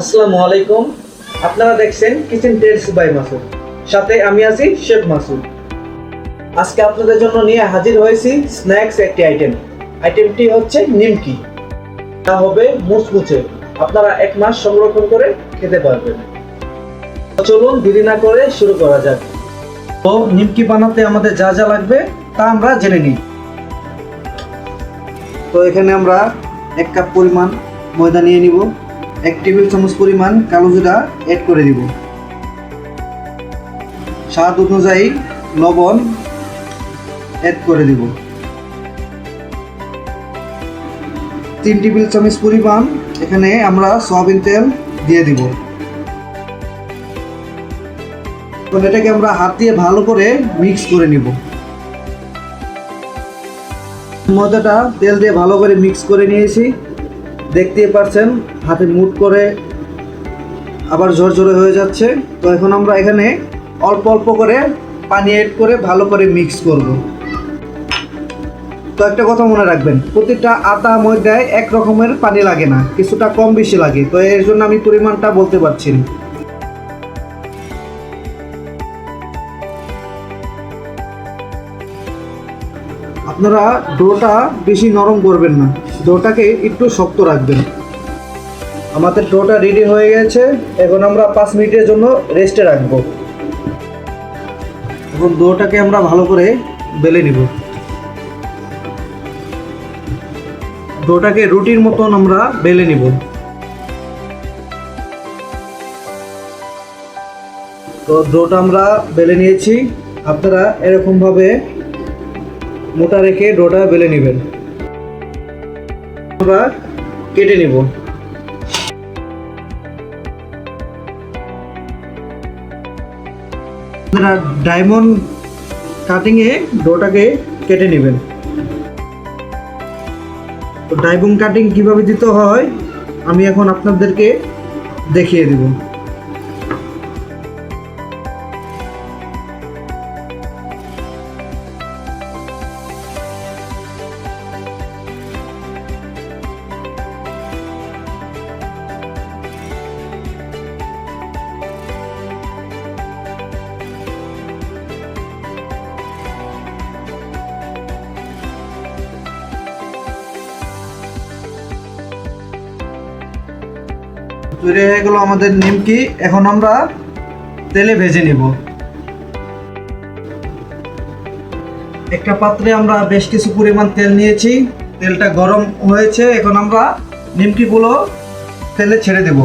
আসসালামু আলাইকুম। আপনারা দেখছেন কিচেন টেলস বাই মাসুদ, সাথে আমি আছি শেফ মাসুদ। আজকে আপনাদের জন্য নিয়ে হাজির হয়েছি স্ন্যাক্স একটি আইটেমটি হচ্ছে নিমকি। তা হবে মুচমুচে, আপনারা 1 মাস সংরক্ষণ করে খেতে পারবেন। চলুন দেরি না করে শুরু করা যাক। তো নিমকি বানাতে আমাদের যা যা লাগবে তা আমরা জেনে নিই। তো এখানে আমরা 1 কাপ পরিমাণ ময়দা নিয়ে নিব। 1 টেবিল চামচ পরিমাণ কালো জিরা অ্যাড করে দিব। স্বাদ অনুযায়ী লবণ অ্যাড করে দিব। 3 টেবিল চামচ পরিমাণ এখানে আমরা সয়াবিন তেল দিয়ে দিব। এখন এটাকে আমরা হাত দিয়ে ভালো করে মিক্স করে নিব। ময়দাটা তেল দিয়ে ভালো করে মিক্স করে নিয়েছি, দেখতেই পাচ্ছেন হাতে মুঠ করে আবার ঝরঝরে হয়ে যাচ্ছে। তো এখন আমরা এখানে অল্প অল্প করে পানি অ্যাড করে ভালো করে মিক্স করব। তো একটা কথা মনে রাখবেন, প্রতিটা আটা ময়দায় এক রকমের পানি লাগে না, কিছুটা কম বেশি লাগে। তো এর জন্য আমি পরিমাণটা বলতে পারছি না। আপনারা ডোটা বেশি নরম করবেন না, ডোটাকে একটু শক্ত রাখবেন। আমাদের ডোটা রেডি হয়ে গেছে, এখন আমরা 5 মিনিটের জন্য রেস্টে রাখবো। এখন ডোটাকে আমরা ভালো করে বেলে নিব। ডোটাকে রুটির মতন আমরা বেলে নিব। তো ডোটা আমরা বেলে নিয়েছি, আপনারা এরকমভাবে মোটা রেখে ডোটা বেলে নেবেন। আমরা কেটে নিব। আপনারা ডায়মন্ড কাটিংয়ে ডোটাকে কেটে নেবেন। তো ডায়মন্ড কাটিং কিভাবে দিতে হয় আমি এখন আপনাদেরকে দেখিয়ে দিব। তৈরি হয়ে গেল আমাদের নিমকি। এখন আমরা তেলে ভেজে নিব। একটা পাত্রে আমরা বেশ কিছু পরিমাণ তেল নিয়েছি, তেলটা গরম হয়েছে। এখন আমরা নিমকিগুলো তেলে ছেড়ে দেব।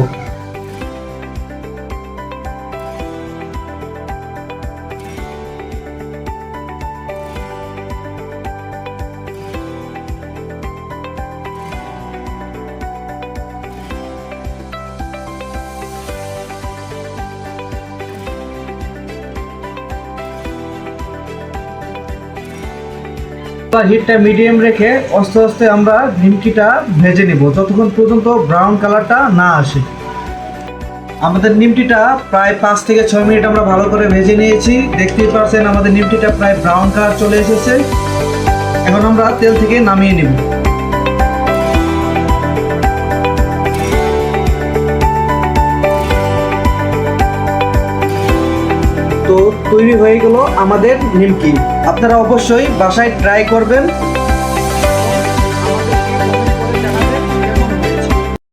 হিটটা মিডিয়াম রেখে আস্তে আস্তে আমরা নিমকিটা ভেজে নিব, যতক্ষণ পর্যন্ত ব্রাউন কালারটা না আসে। আমাদের নিমকিটা প্রায় 5 থেকে 6 মিনিট আমরা ভালো করে ভেজে নিয়েছি। দেখতেই পাচ্ছেন আমাদের নিমকিটা প্রায় ব্রাউন কালার চলে এসেছে। এখন আমরা তেল থেকে নামিয়ে নিব। তো তৈরি হয়ে গেল আমাদের নিমকি। আপনারা অবশ্যই বাসায় ট্রাই করবেন।